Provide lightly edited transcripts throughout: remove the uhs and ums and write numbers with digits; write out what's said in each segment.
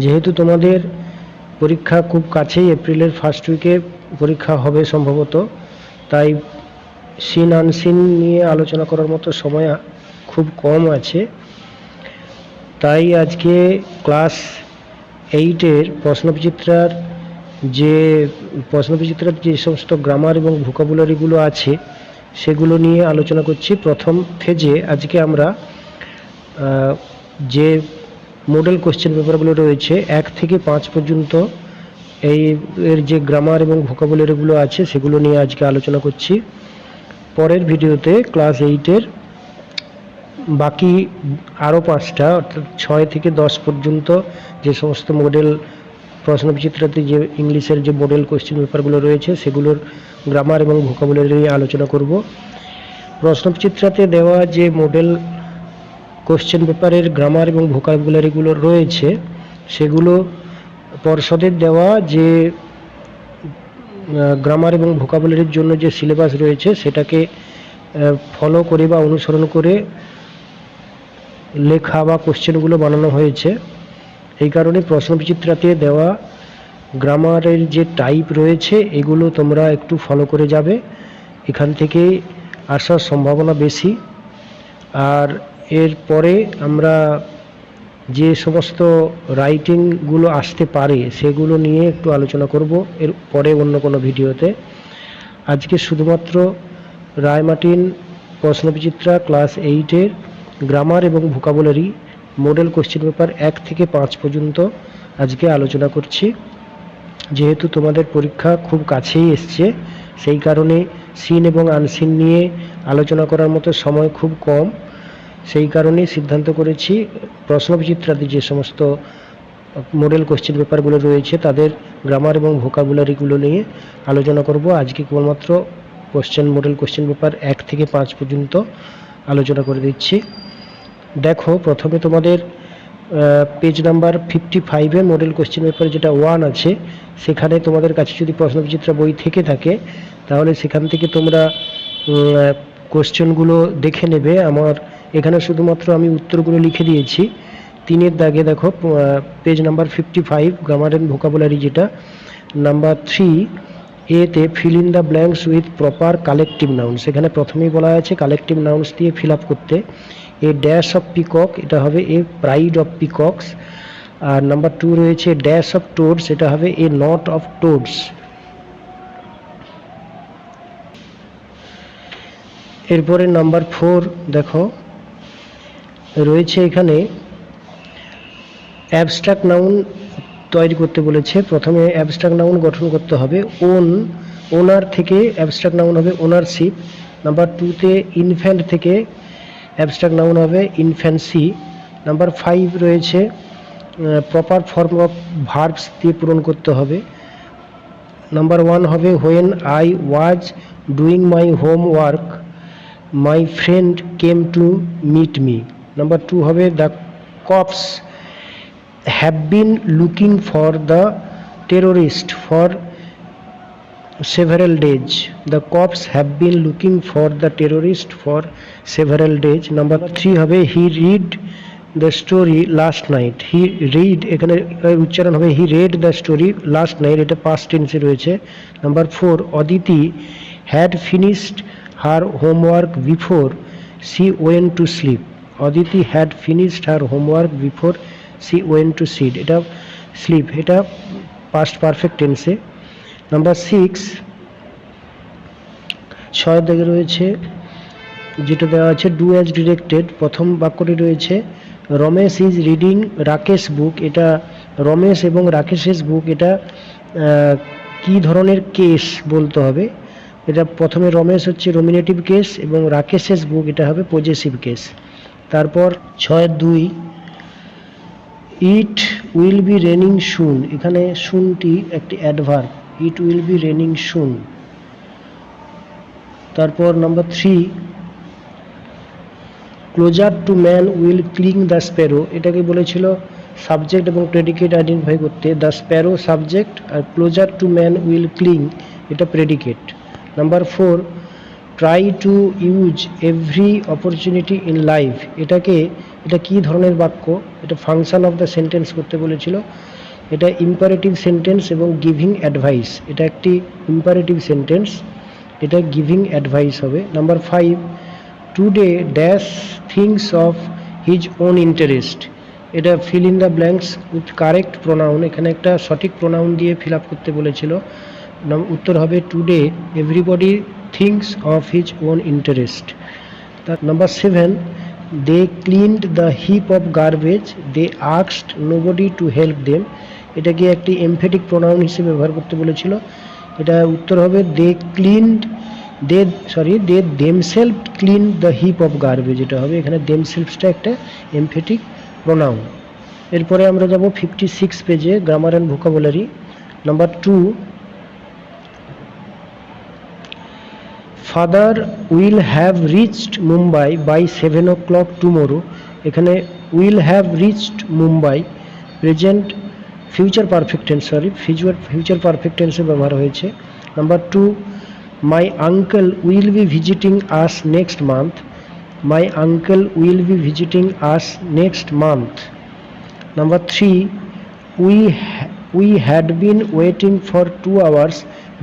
যেহেতু তোমাদের পরীক্ষা খুব কাছেই, এপ্রিলের ফার্স্ট উইকে পরীক্ষা হবে সম্ভবত, তাই সিন আনসিন নিয়ে আলোচনা করার মতো সময় খুব কম আছে। তাই আজকে ক্লাস 8-এর প্রশ্নবিচিত্রার যে সমস্ত গ্রামার এবং ভোকাবুলারিগুলো আছে সেগুলো নিয়ে আলোচনা করছি। প্রথম ফেজে আজকে আমরা যে মডেল কোশ্চেন পেপারগুলো রয়েছে 1 থেকে 5 পর্যন্ত এর যে গ্রামার এবং ভোকাবুলারিগুলো আছে সেগুলো নিয়ে আজকে আলোচনা করছি। পরের ভিডিওতে ক্লাস 8-এর বাকি আরও 5টা অর্থাৎ 6 থেকে 10 পর্যন্ত যে সমস্ত মডেল প্রশ্নবিচিত্রাতে যে ইংলিশের যে মডেল কোশ্চেন পেপারগুলো রয়েছে সেগুলোর গ্রামার এবং ভোকাবুলারি নিয়ে আলোচনা করব। প্রশ্নবিচিত্রাতে দেওয়া যে মডেল কোশ্চেন পেপারের গ্রামার এবং ভোকাবুলারিগুলো রয়েছে সেগুলো পর্ষদের দেওয়া যে গ্রামার এবং ভোকাবুলারির জন্য যে সিলেবাস রয়েছে সেটাকে ফলো করে বা অনুসরণ করে লেখা বা কোশ্চেনগুলো বানানো হয়েছে। এই কারণে প্রশ্নবিচিত্রাতে দেওয়া গ্রামারের যে টাইপ রয়েছে এগুলো তোমরা একটু ফলো করে যাবে, এখান থেকে আসার সম্ভাবনা বেশি। আর এরপরে আমরা যে সমস্ত রাইটিংগুলো আসতে পারে সেগুলো নিয়ে একটু আলোচনা করব এর পরে অন্য কোনো ভিডিওতে। আজকে শুধুমাত্র রায়মার্টিন প্রশ্নবিচিত্রা ক্লাস 8-এর গ্রামার এবং ভোকাবুলারি মডেল কোশ্চেন পেপার 1 থেকে 5 পর্যন্ত আজকে আলোচনা করছি। যেহেতু তোমাদের পরীক্ষা খুব কাছেই এসছে সেই কারণে সিন এবং আনসিন নিয়ে আলোচনা করার মতো সময় খুব কম, সেই কারণেই সিদ্ধান্ত করেছি প্রশ্নবিচিত্রাতে যে সমস্ত মডেল কোশ্চেন পেপারগুলো রয়েছে তাদের গ্রামার এবং ভোকাবুলারিগুলো নিয়ে আলোচনা করব। আজকে কেবলমাত্র মডেল কোশ্চেন পেপার 1 থেকে 5 পর্যন্ত আলোচনা করে দিচ্ছি। দেখো, প্রথমে তোমাদের পেজ নাম্বার 55-এ মডেল কোশ্চেন পেপার যেটা 1 আছে সেখানে তোমাদের কাছে যদি প্রশ্নবিচিত্রা বই থেকে থাকে তাহলে সেখান থেকে তোমরা কোশ্চেনগুলো দেখে নেবে। আমার এখানে শুধুমাত্র আমি উত্তরগুলো লিখে দিয়েছি। 3-এর দাগে দেখো page number 55 grammar and vocabulary, যেটা নাম্বার 3 এতে fill in the blanks with proper collective nouns. এখানে প্রথমেই বলা আছে কালেকটিভ নাউন্স দিয়ে ফিল আপ করতে। এ ড্যাশ অফ পিকক, এটা হবে এ প্রাইড অফ পিকক্স। আর নাম্বার 2 রয়েছে ড্যাশ অফ টোডস, এটা হবে এ নট অফ টোডস। এরপরে নাম্বার 4 দেখো রয়েছে এখানে অ্যাবস্ট্রাক্ট নাউন তৈরি করতে বলেছে। প্রথমে অ্যাবস্ট্রাক্ট নাউন গঠন করতে হবে। ওনার থেকে অ্যাবস্ট্রাক্ট নাউন হবে ওনারশিপ। নাম্বার 2-তে ইনফ্যান্ট থেকে অ্যাবস্ট্রাক্ট নাউন হবে ইনফ্যান্সি। নাম্বার 5 রয়েছে প্রপার ফর্ম অফ ভার্বস দিয়ে পূরণ করতে হবে। নাম্বার 1 হবে when I was doing my homework my friend came to meet me. Number 2 হবে the cops have been looking for the terrorist for several days. The cops have been looking for the terrorist for several days. Number 3 হবে he read the story last night. He read, এখানে উচ্চারণ হবে he read the story last night, এটা past tense রয়েছে। Number 4 Aditi had finished her homework before she went to sleep. Aditi had finished her homework before she went to sleep, এটা past perfect tense এ। Number 6 দিকে রয়েছে যেটা দেওয়া আছে do as directed. প্রথম বাক্যটি রয়েছে রমেশ ইজ রিডিং রাকেশ বুক। এটা রমেশ এবং রাকেশের বুক, এটা কি ধরনের কেস বলতে হবে। এটা প্রথমে রমেশ হচ্ছে নমিনেটিভ কেস এবং রাকেশের বুক এটা হবে পজেসিভ কেস। তারপর 6-2 it will be raining soon, এখানে সুনটি একটি adverb, it will be raining soon. তারপর number 3 closer to man will cling the sparrow, এটাকে বলেছিল সাবজেক্ট এবং প্রেডিকেট আইডেন্টিফাই করতে। দ্য স্প্যারো সাবজেক্ট আর closer to man will cling এটা predicate. Number 4 try to use every opportunity in life, এটা কি ধরনের বাক্য? এটা ফাংশন অফ দ্য সেন্টেন্স করতে বলেছিল। এটা ইম্পারেটিভ সেন্টেন্স এবং গিভিং অ্যাডভাইস, এটা একটি ইম্পারেটিভ সেন্টেন্স, এটা গিভিং অ্যাডভাইস হবে। Number 5, today dash things of his own interest, এটা fill in the blanks with correct pronoun, এখানে একটা সঠিক প্রোনাউন দিয়ে ফিল আপ করতে বলেছিল। উত্তর হবে today everybody thinks of his own interest. Number 7, they cleaned the heap of garbage, they asked nobody to help them, এটাকে একটি এমফেটিক প্রোনাউন হিসেবে ব্যবহার করতে বলেছিল। এটা উত্তর হবে they themselves clean the heap of garbage, এটা হবে এখানে দেমসেলফসটা একটা এমফেটিক প্রোনাউন। এরপরে আমরা যাব 56 পেজে grammar and vocabulary. Number 2, father will have reached Mumbai by 7 o'clock tomorrow, এখানে will have reached Mumbai present future perfect tense, future perfect টেন্সে ব্যবহার হয়েছে। Number 2, my uncle will be visiting us next month, my uncle will be visiting us next month. Number 3, we had been waiting for 2 hours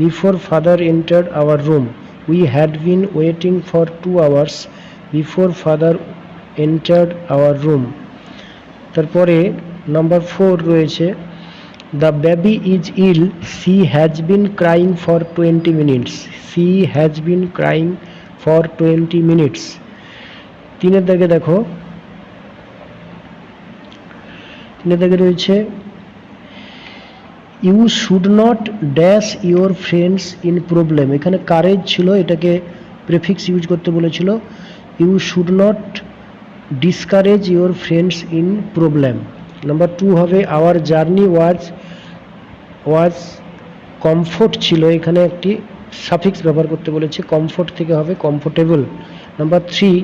before father entered our room, we had been waiting for 2 hours before father entered our room। তারপরে number 4 রয়েছে the baby is ill, she has been crying for 20 minutes, she has been crying for 20 minutes। তিনের দাগে দেখো, তিনের দাগে রয়েছে you should not dash your friends in problem, এখানে courage ছিল, এটাকে প্রেফিক্স ইউজ করতে বলেছিল। You should not discourage your friends in problem. Number 2 হবে আওয়ার জার্নি ওয়াজ কমফোর্ট ছিল, এখানে একটি সাফিক্স ব্যবহার করতে বলেছে, কমফোর্ট থেকে হবে comfortable. Number 3,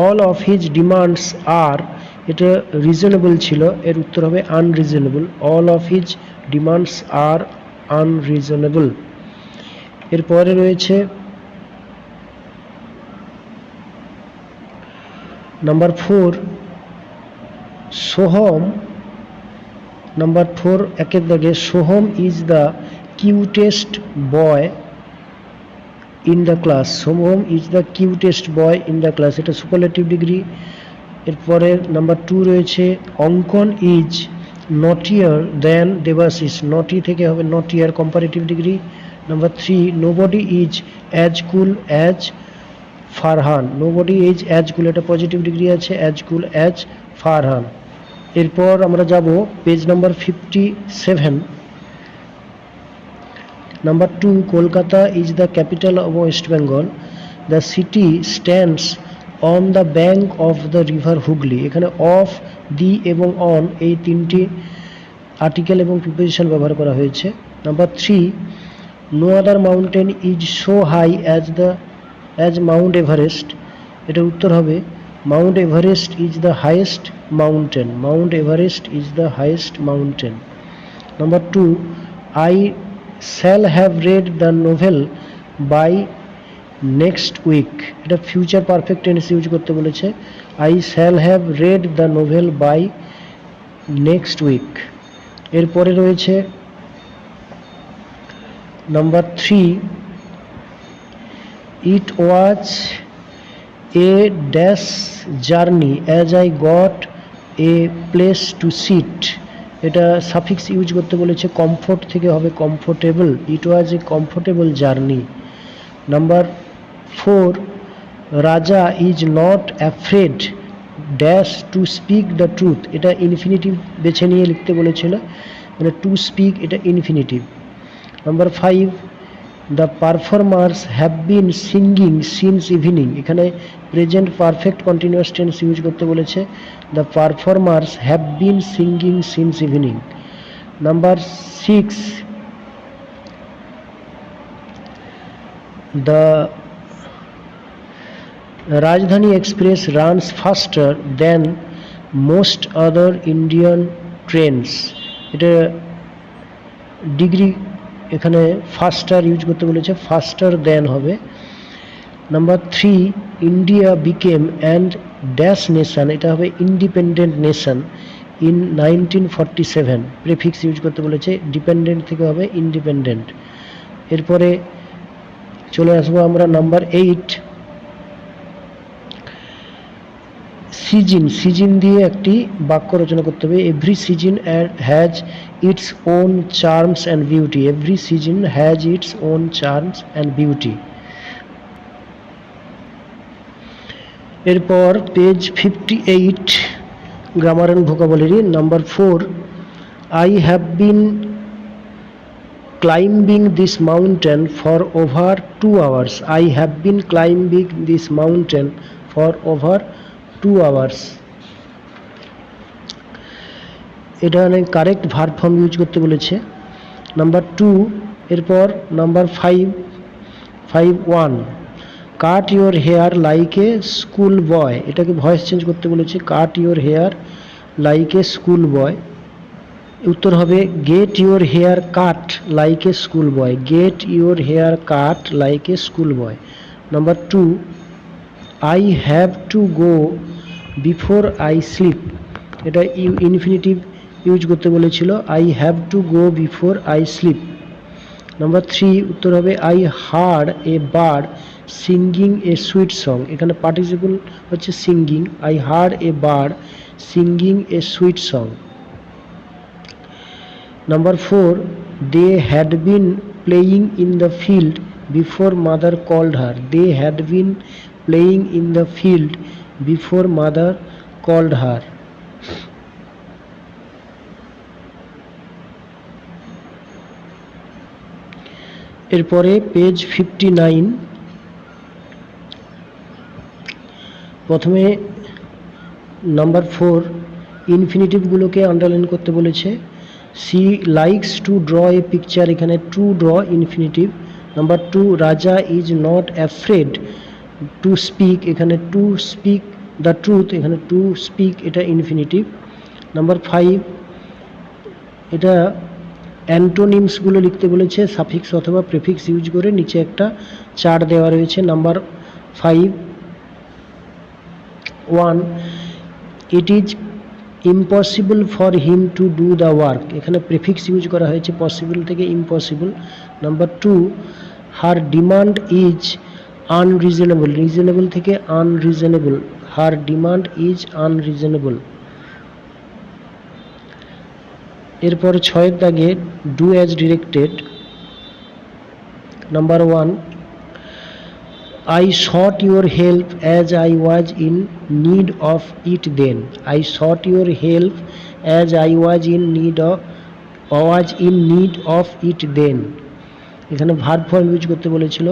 all of his demands are, এটা রিজনেবল ছিল, এর উত্তর হবে unreasonable, all of his demands are unreasonable. এরপরে রয়েছে নাম্বার 4, সোহম, নাম্বার 4 একের দাগে Soham is the cutest boy in the class, Soham is the cutest boy in the class, এটা সুপারলেটিভ ডিগ্রি। এরপরে নাম্বার 2 রয়েছে অঙ্কন ইজ নটিয়ার দেন দেবাশিস, নটি থেকে হবে naughtier comparative degree. Number 3, nobody is as cool as Farhan, nobody is as cool, এটা positive degree আছে, as cool as Farhan. এরপর আমরা যাব page number 57। Number 2, Kolkata is the capital of West Bengal, the city stands on the bank of the river Hooghly, এখানে of, দি এবং on এই তিনটি article এবং প্রিপোজিশন ব্যবহার করা হয়েছে। Number 3, no other mountain is so high as Mount Everest, এটা উত্তর হবে Mount Everest is the highest mountain, Mount Everest is the highest mountain. Number 2, I shall have read the novel by next week, এটা future perfect tense use করতে বলেছে, I shall have read the novel by next week. এরপরে রয়েছে number 3, it was a dash journey as I got a place to sit, এটা suffix use করতে বলেছে, comfort থেকে হবে comfortable, it was a comfortable journey. Number 4, Raja is not afraid dash to speak the truth, এটা infinitive বেছে নিয়ে লিখতে বলেছিল, মানে টু স্পিক এটা infinitive. Number 5, the performers have been singing since evening, এখানে present perfect continuous tense use করতে বলেছে, the performers have been singing since evening. Number 6, the Rajdhani Express runs ফাস্টার then most other Indian trains, এটা degree এখানে ফাস্টার use করতে বলেছে, ফাস্টার দেন হবে। Number 3, India became and dash nation, এটা হবে independent nation in 1947, prefix use করতে বলেছে, ডিপেন্ডেন্ট থেকে হবে ইন্ডিপেন্ডেন্ট। এরপরে চলে আসবো আমরা নাম্বার 8, সিজন দিয়ে একটি বাক্য রচনা করতে হবে। Every season has its own charms and beauty, every season has its own charms and beauty. এরপর page 58, grammar and vocabulary, number 4, I have been climbing this mountain for over 2 hours, I have been climbing this mountain for over 2 hours। এটা correct verb form use করতে বলেছে। Number 2, এরপর number 5.1, cut your hair like a school boy, এটাকে voice change করতে বলেছে, cut your hair like a school boy. উত্তর হবে get your hair cut like a school boy, get your hair cut like a school boy. Number 2, I have to go before I sleep, এটা infinitive use করতে বলেছিল, I have to go before I slip. Number 3, উত্তর হবে I hard a bird singing a sweet song, এখানে participle হচ্ছে singing, I hard a bird singing a sweet song. Number 4, they had been playing in the field before mother called her, they had been playing in the field before mother called her। এরপরে page 59, প্রথমে number 4 ইনফিনিটিভগুলোকে underline করতে বলেছে। she likes to draw a picture, এখানে to draw infinitive. Number 2, রাজা is not afraid to speak, এখানে to speak the truth, এখানে to speak এটা infinitive. Number 5, এটা অ্যান্টোনিমসগুলো লিখতে বলেছে, সাফিক্স অথবা প্রিফিক্স ইউজ করে, নিচে একটা চার্ট দেওয়া রয়েছে। Number 5.1, it is impossible for him to do the work, এখানে প্রিফিক্স ইউজ করা হয়েছে, পসিবল থেকে impossible. Number 2, her demand is unreasonable, reasonable থেকে unreasonable, her demand is unreasonable. এরপর 6 দাগে do as directed. Number 1, I sought your help as I was in need of it then, I sought your help as I was in need of it then, এখানে verb form use করতে বলেছিল।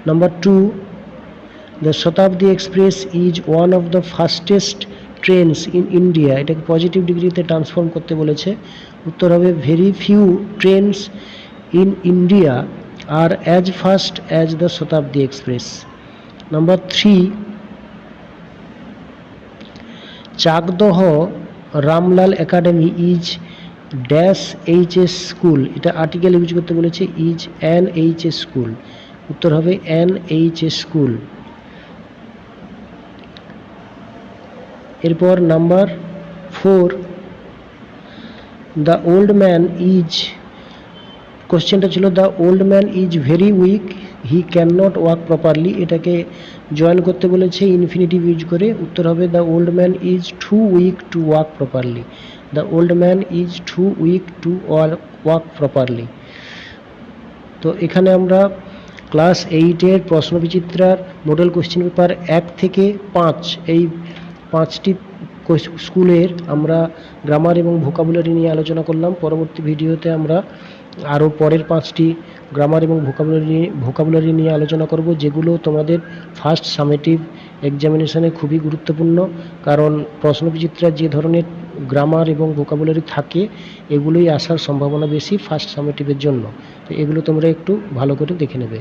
Number 2, the Shatabdi Express is one of the fastest trains in India, এটাকে positive ডিগ্রিতে transform করতে বলেছে। উত্তর হবে very few trains in India are as fast as the Shatabdi Express। Number 3, Chakdaha Ramlal Academy is dash HS school, এটা article use করতে বলেছে, is an HS school, উত্তর হবে অ্যান এইচএস স্কুল। এরপর number 4, the old man is, কোশ্চেনটা ছিল the old man is very weak he can not walk properly, এটাকে join করতে বলেছে ইনফিনিটিভ ইউজ করে, উত্তর হবে the old man is too weak to walk properly, the old man is too weak to walk properly. তো এখানে আমরা class 8-এর প্রশ্নবিচিত্রার মডেল কোশ্চেন পেপার 1 থেকে 5 এই 5টি স্কুলের আমরা গ্রামার এবং ভোকাবুলারি নিয়ে আলোচনা করলাম। পরবর্তী ভিডিওতে আমরা আরও পরের 5টি গ্রামার এবং ভোকাবুলারি নিয়ে আলোচনা করব, যেগুলো তোমাদের ফার্স্ট সামেটিভ এক্সামিনেশানে খুবই গুরুত্বপূর্ণ, কারণ প্রশ্নবিচিত্রার যে ধরনের গ্রামার এবং ভোকাবুলারি থাকে এগুলোই আসার সম্ভাবনা বেশি ফার্স্ট সামেটিভের জন্য। তো এগুলো তোমরা একটু ভালো করে দেখে নেবে।